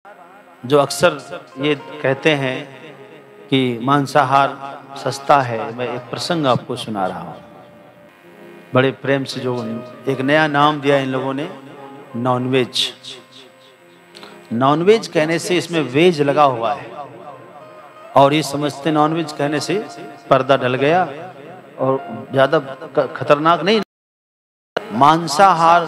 जो अक्सर ये कहते हैं कि मांसाहार सस्ता है, मैं एक प्रसंग आपको सुना रहा हूँ। बड़े प्रेम से जो एक नया नाम दिया इन लोगों ने, नॉनवेज। नॉनवेज कहने से इसमें वेज लगा हुआ है और ये समझते नॉनवेज कहने से पर्दा ढल गया और ज्यादा खतरनाक नहीं। मांसाहार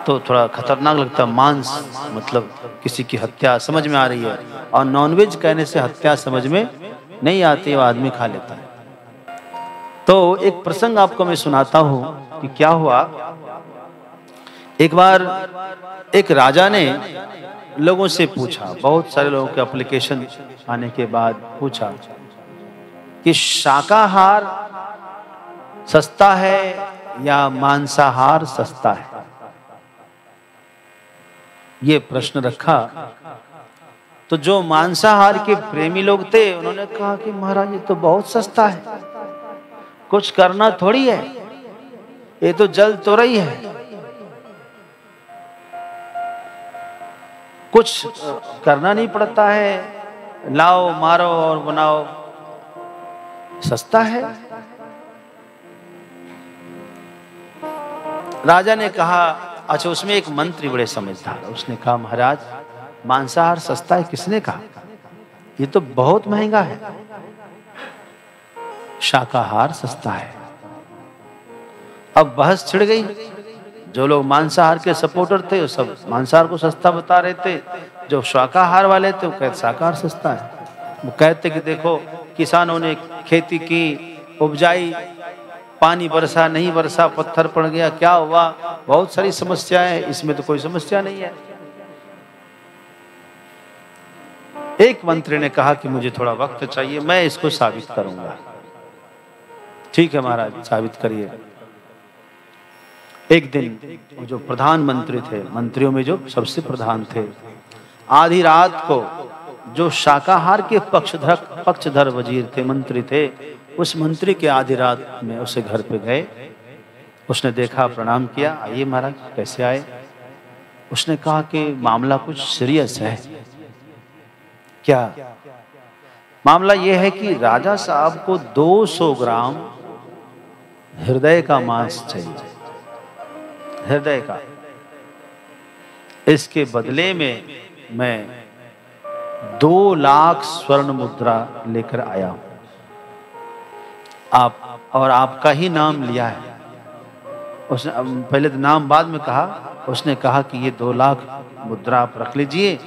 तो थोड़ा खतरनाक लगता है, मांस मतलब किसी की हत्या समझ में आ रही है, और नॉनवेज कहने से हत्या समझ में नहीं आती, वो आदमी खा लेता है। तो एक प्रसंग आपको मैं सुनाता हूं कि क्या हुआ। एक बार एक राजा ने लोगों से पूछा, बहुत सारे लोगों के एप्लीकेशन आने के बाद पूछा कि शाकाहार सस्ता है या मांसाहार सस्ता है। ये प्रश्न रखा तो जो मांसाहार के प्रेमी लोग थे उन्होंने कहा कि महाराज ये तो बहुत सस्ता है, कुछ करना थोड़ी है, ये तो जल तो रही है, कुछ करना नहीं पड़ता है, लाओ मारो और बनाओ, सस्ता है। राजा ने कहा, अच्छा उसमें एक मंत्री बड़े समझदार, उसने कहा महाराज मांसाहार सस्ता है किसने कहा, ये तो बहुत महंगा है, शाकाहार सस्ता है। अब बहस छिड़ गई, जो लोग मांसाहार के सपोर्टर थे वो सब मांसाहार को सस्ता बता रहे थे, जो शाकाहार वाले थे वो कहते शाकाहार सस्ता है। वो कहते कि देखो किसानों ने खेती की, उपजाई, पानी बरसा नहीं बरसा, पत्थर पड़ गया, क्या हुआ, बहुत सारी समस्याएं, इसमें तो कोई समस्या नहीं है। एक मंत्री ने कहा कि मुझे थोड़ा वक्त चाहिए, मैं इसको साबित करूंगा। ठीक है महाराज, साबित करिए। एक दिन जो प्रधानमंत्री थे, मंत्रियों में जो सबसे प्रधान थे, आधी रात को जो शाकाहार के पक्षधर वजीर थे, मंत्री थे, उस मंत्री के आधी रात में उसे घर पे गए। उसने देखा, प्रणाम किया, आइए महाराज कैसे आए। उसने कहा कि मामला कुछ सीरियस है। क्या मामला यह है कि राजा साहब को 200 ग्राम हृदय का मांस चाहिए, हृदय का। इसके बदले में मैं 2 लाख स्वर्ण मुद्रा लेकर आया हूं, आप और आपका ही नाम लिया है। उसने पहले तो नाम बाद में कहा, उसने कहा कि ये 2 लाख मुद्रा आप रख लीजिए,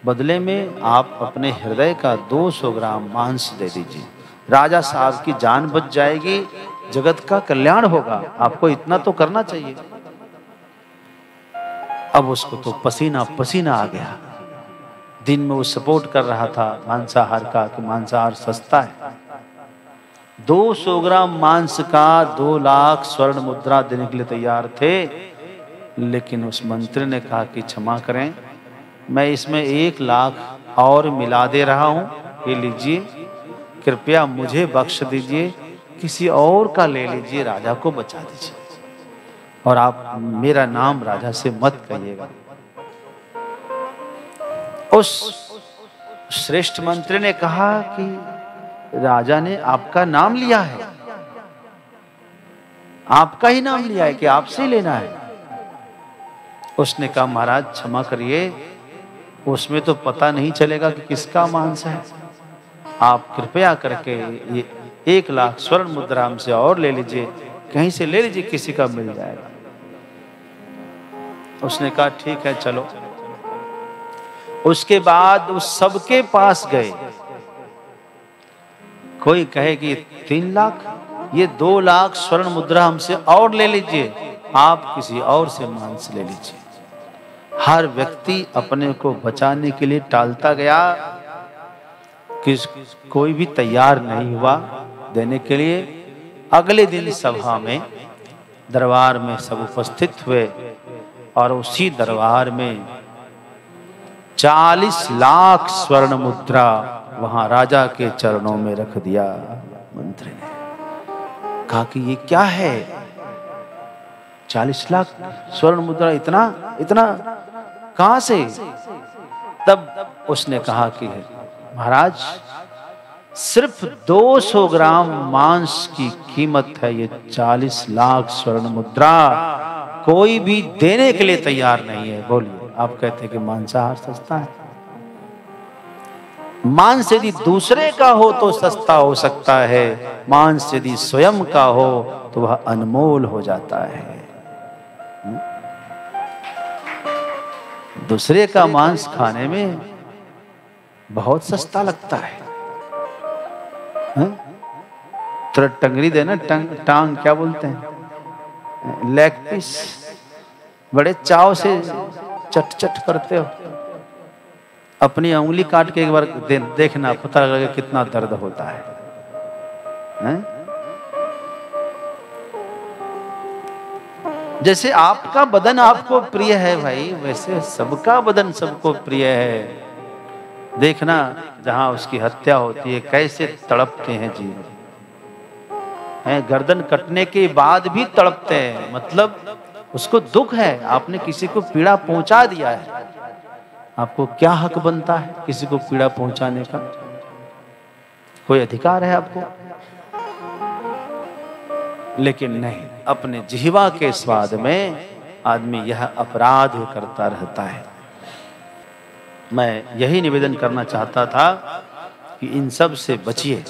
बदले में आप अपने हृदय का 200 ग्राम मांस दे दीजिए, राजा साहब की जान बच जाएगी, जगत का कल्याण होगा, आपको इतना तो करना चाहिए। अब उसको तो पसीना पसीना आ गया। दिन में वो सपोर्ट कर रहा था मांसाहार का कि मांसाहार सस्ता है, 200 ग्राम मांस का 2 लाख स्वर्ण मुद्रा देने के लिए तैयार थे। लेकिन उस मंत्री ने कहा कि क्षमा करें, मैं इसमें 1 लाख और मिला दे रहा हूं, ये लीजिए, कृपया मुझे बख्श दीजिए, किसी और का ले लीजिए, राजा को बचा दीजिए, और आप मेरा नाम राजा से मत कहिएगा। उस श्रेष्ठ मंत्री ने कहा कि राजा ने आपका नाम लिया है, आपका ही नाम लिया है कि आपसे ही लेना है। उसने कहा महाराज क्षमा करिए, उसमें तो पता नहीं चलेगा कि किसका मांस है, आप कृपया करके ये 1 लाख स्वर्ण मुद्रा हमसे और ले लीजिए, कहीं से ले लीजिए, किसी का मिल जाएगा। उसने कहा ठीक है चलो। उसके बाद उस सबके पास गए, कोई कहे कि 3 लाख, ये 2 लाख स्वर्ण मुद्रा हमसे और ले लीजिए, आप किसी और से मांस ले लीजिए। हर व्यक्ति अपने को बचाने के लिए टालता गया, कोई भी तैयार नहीं हुआ देने के लिए। अगले दिन सभा में, दरबार में सब उपस्थित हुए और उसी दरबार में 40 लाख स्वर्ण मुद्रा वहां राजा के चरणों में रख दिया। मंत्री ने कहा कि ये क्या है, 40 लाख स्वर्ण मुद्रा, इतना इतना कहां से? तब उसने कहा कि महाराज, सिर्फ 200 ग्राम मांस की कीमत है ये 40 लाख स्वर्ण मुद्रा, कोई भी देने के लिए तैयार नहीं है। बोलिए, आप कहते हैं कि मांसाहार सस्ता है? मांस यदि दूसरे का हो तो सस्ता हो सकता है, मांस यदि स्वयं का हो तो वह अनमोल हो जाता है। दूसरे का मांस खाने में बहुत सस्ता लगता है। थोड़ा टंगरी देना, टांग क्या बोलते हैं, लेग पीस, बड़े चाव से चट चट करते हो। अपनी उंगली काट के एक बार देखना, पता लगेगा कितना दर्द होता है, हैं? जैसे आपका बदन आपको प्रिय है भाई, वैसे सबका बदन सबको प्रिय है। देखना जहां उसकी हत्या होती है कैसे तड़पते हैं जीव, हैं? गर्दन कटने के बाद भी तड़पते हैं, मतलब उसको दुख है, आपने किसी को पीड़ा पहुंचा दिया है। आपको क्या हक बनता है किसी को पीड़ा पहुंचाने का? कोई अधिकार है आपको? लेकिन नहीं, अपने जिह्वा के स्वाद में आदमी यह अपराध करता रहता है। मैं यही निवेदन करना चाहता था कि इन सब से बचिए।